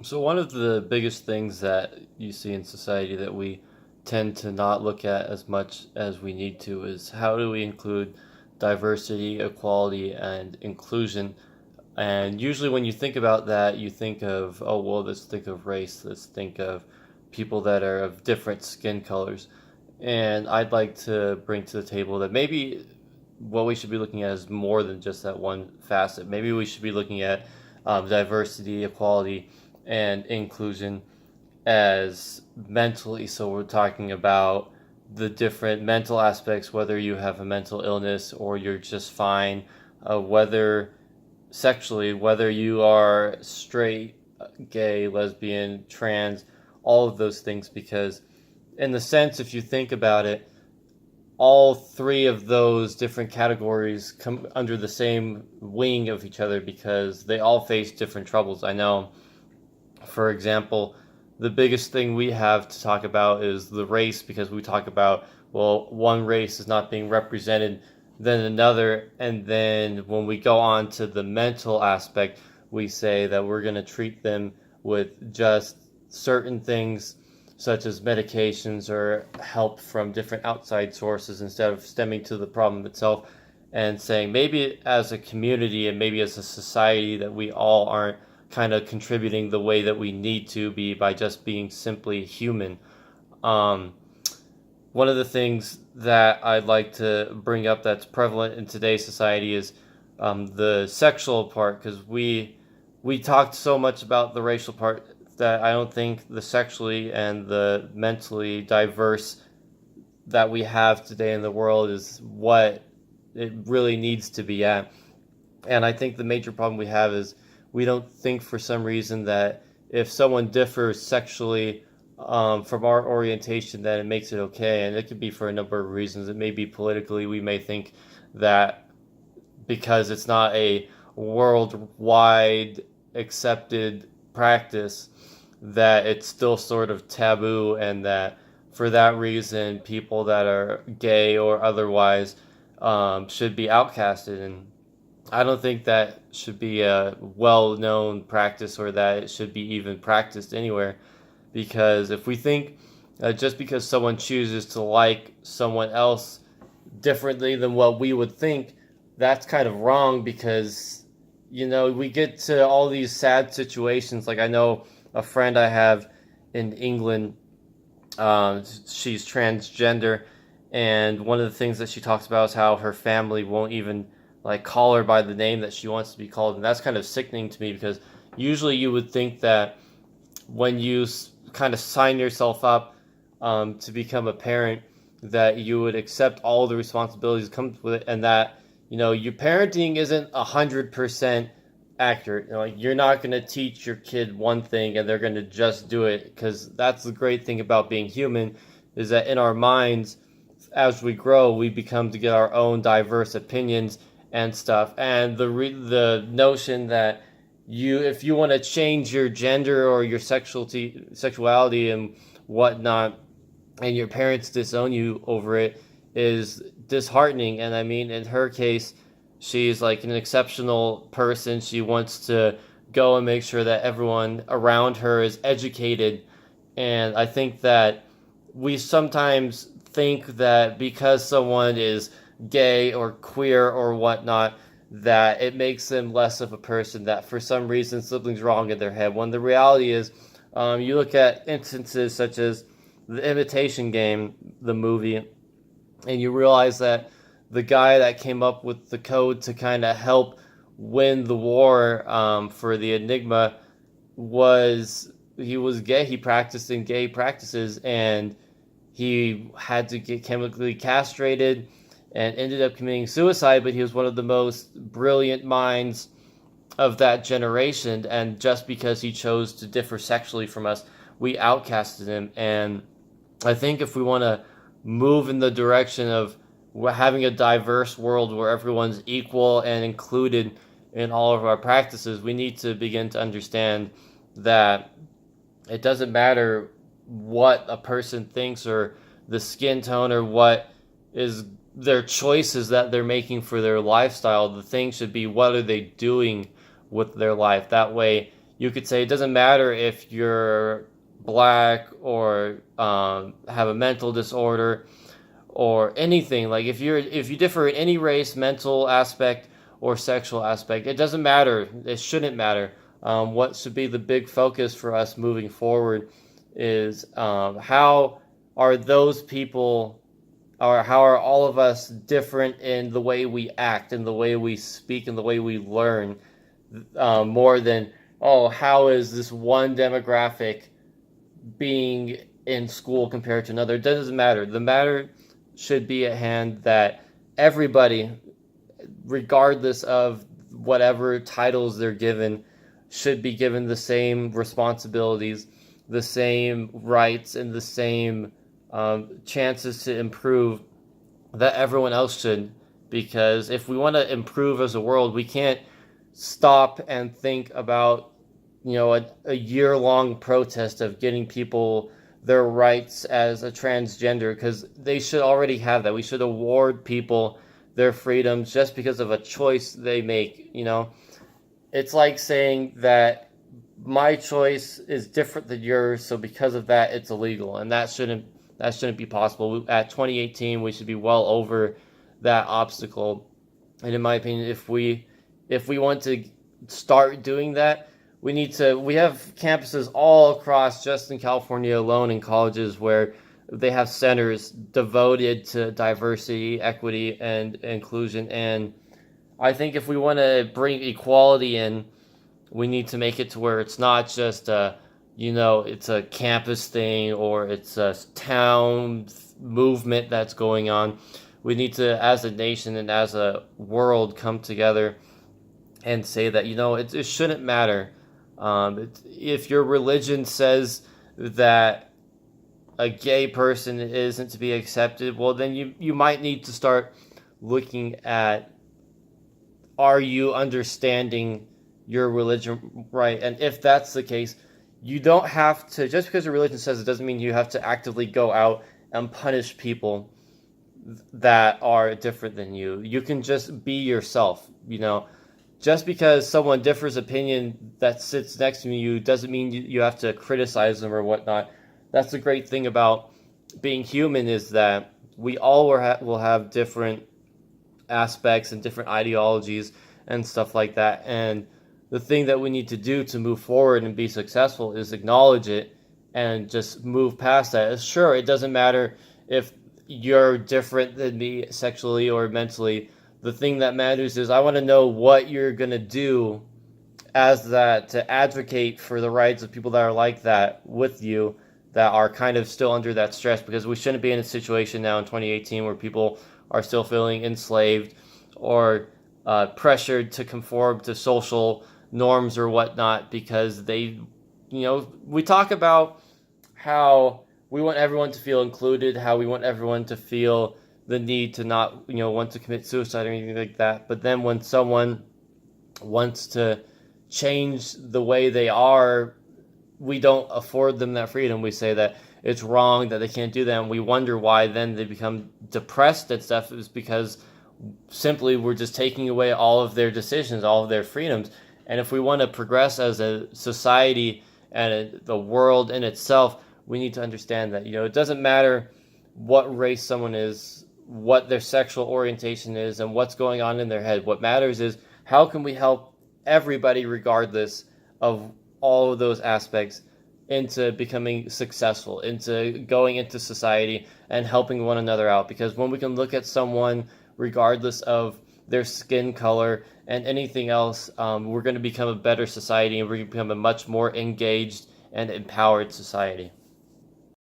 So one of the biggest things that you see in society that we tend to not look at as much as we need to is how do we include diversity, equality, and inclusion. And usually when you think about that, you think of, oh, well, let's think of race, let's think of people that are of different skin colors. And I'd like to bring to the table that maybe what we should be looking at is more than just that one facet. Maybe we should be looking at diversity, equality, and inclusion as mentally. So we're talking about the different mental aspects, whether you have a mental illness or you're just fine, whether sexually, whether you are straight, gay, lesbian, trans, all of those things. Because, in the sense, if you think about it, all three of those different categories come under the same wing of each other because they all face different troubles. I know, for example, the biggest thing we have to talk about is the race because we talk about, well, one race is not being represented than another. And then when we go on to the mental aspect, we say that we're going to treat them with just certain things such as medications or help from different outside sources instead of stemming to the problem itself and saying maybe as a community and maybe as a society that we all aren't kind of contributing the way that we need to be by just being simply human. Um, One of the things that I'd like to bring up that's prevalent in today's society is the sexual part, because we talked so much about the racial part that I don't think the sexually and the mentally diverse that we have today in the world is what it really needs to be at. And I think the major problem we have is we don't think for some reason that if someone differs sexually from our orientation, that it makes it okay. And it could be for a number of reasons. It may be politically. We may think that because it's not a worldwide accepted practice, that it's still sort of taboo, and that for that reason, people that are gay or otherwise should be outcasted. And I don't think that should be a well known practice or that it should be even practiced anywhere. Because if we think just because someone chooses to like someone else differently than what we would think, that's kind of wrong because, we get to all these sad situations. Like I know a friend I have in England, she's transgender, and one of the things that she talks about is how her family won't even like call her by the name that she wants to be called, and that's kind of sickening to me because usually you would think that when you kind of sign yourself up to become a parent, that you would accept all the responsibilities that come with it, and that your parenting isn't 100% accurate. You're not going to teach your kid one thing and they're going to just do it, because that's the great thing about being human, is that in our minds, as we grow, we become to get our own diverse opinions and stuff. And the notion that if you want to change your gender or your sexuality and whatnot, and your parents disown you over it, is disheartening. And I mean, in her case, she's like an exceptional person. She wants to go and make sure that everyone around her is educated. And I think that we sometimes think that because someone is gay or queer or whatnot, that it makes them less of a person, that for some reason something's wrong in their head. When the reality is, you look at instances such as The Imitation Game, the movie, and you realize that the guy that came up with the code to kind of help win the war for the Enigma he was gay. He practiced in gay practices, and he had to get chemically castrated and ended up committing suicide. But he was one of the most brilliant minds of that generation, and just because he chose to differ sexually from us, we outcasted him. And I think if we want to move in the direction of having a diverse world where everyone's equal and included in all of our practices, we need to begin to understand that it doesn't matter what a person thinks or the skin tone or what is their choices that they're making for their lifestyle. The thing should be, what are they doing with their life? That way you could say it doesn't matter if you're black or have a mental disorder or anything. Like if you differ in any race, mental aspect, or sexual aspect, it doesn't matter. It shouldn't matter. What should be the big focus for us moving forward is how are those people, or how are all of us different in the way we act, in the way we speak, in the way we learn, more than, oh, how is this one demographic being in school compared to another. It doesn't matter. The matter should be at hand that everybody, regardless of whatever titles they're given, should be given the same responsibilities, the same rights, and the same chances to improve that everyone else should. Because if we want to improve as a world, we can't stop and think about a year-long protest of getting people their rights as a transgender, because they should already have that. We should award people their freedoms just because of a choice they make. It's like saying that my choice is different than yours, so because of that it's illegal, and that shouldn't be possible. At 2018 we should be well over that obstacle. And in my opinion, if we want to start doing that, we have campuses all across, just in California alone, in colleges where they have centers devoted to diversity, equity, and inclusion. And I think if we want to bring equality in, we need to make it to where it's not just it's a campus thing or it's a town movement that's going on. We need to, as a nation and as a world, come together and say that it shouldn't matter. If your religion says that a gay person isn't to be accepted, well, then you might need to start looking at, are you understanding your religion right? And if that's the case, you don't have to, just because your religion says it doesn't mean you have to actively go out and punish people that are different than you. You can just be yourself. Just because someone differs opinion that sits next to you doesn't mean you have to criticize them or whatnot. That's the great thing about being human, is that we all will have different aspects and different ideologies and stuff like that. And the thing that we need to do to move forward and be successful is acknowledge it and just move past that. Sure, it doesn't matter if you're different than me sexually or mentally. The thing that matters is I want to know what you're going to do as that to advocate for the rights of people that are like that with you, that are kind of still under that stress, because we shouldn't be in a situation now in 2018 where people are still feeling enslaved or pressured to conform to social norms or whatnot, because we talk about how we want everyone to feel included, how we want everyone to feel the need to not want to commit suicide or anything like that. But then when someone wants to change the way they are, we don't afford them that freedom. We say that it's wrong, that they can't do that, and we wonder why then they become depressed and stuff. Is because simply we're just taking away all of their decisions, all of their freedoms. And if we want to progress as a society and the world in itself, we need to understand that it doesn't matter what race someone is, what their sexual orientation is, and what's going on in their head. What matters is how can we help everybody, regardless of all of those aspects, into becoming successful, into going into society and helping one another out. Because when we can look at someone regardless of their skin color and anything else, we're going to become a better society, and we're going to become a much more engaged and empowered society.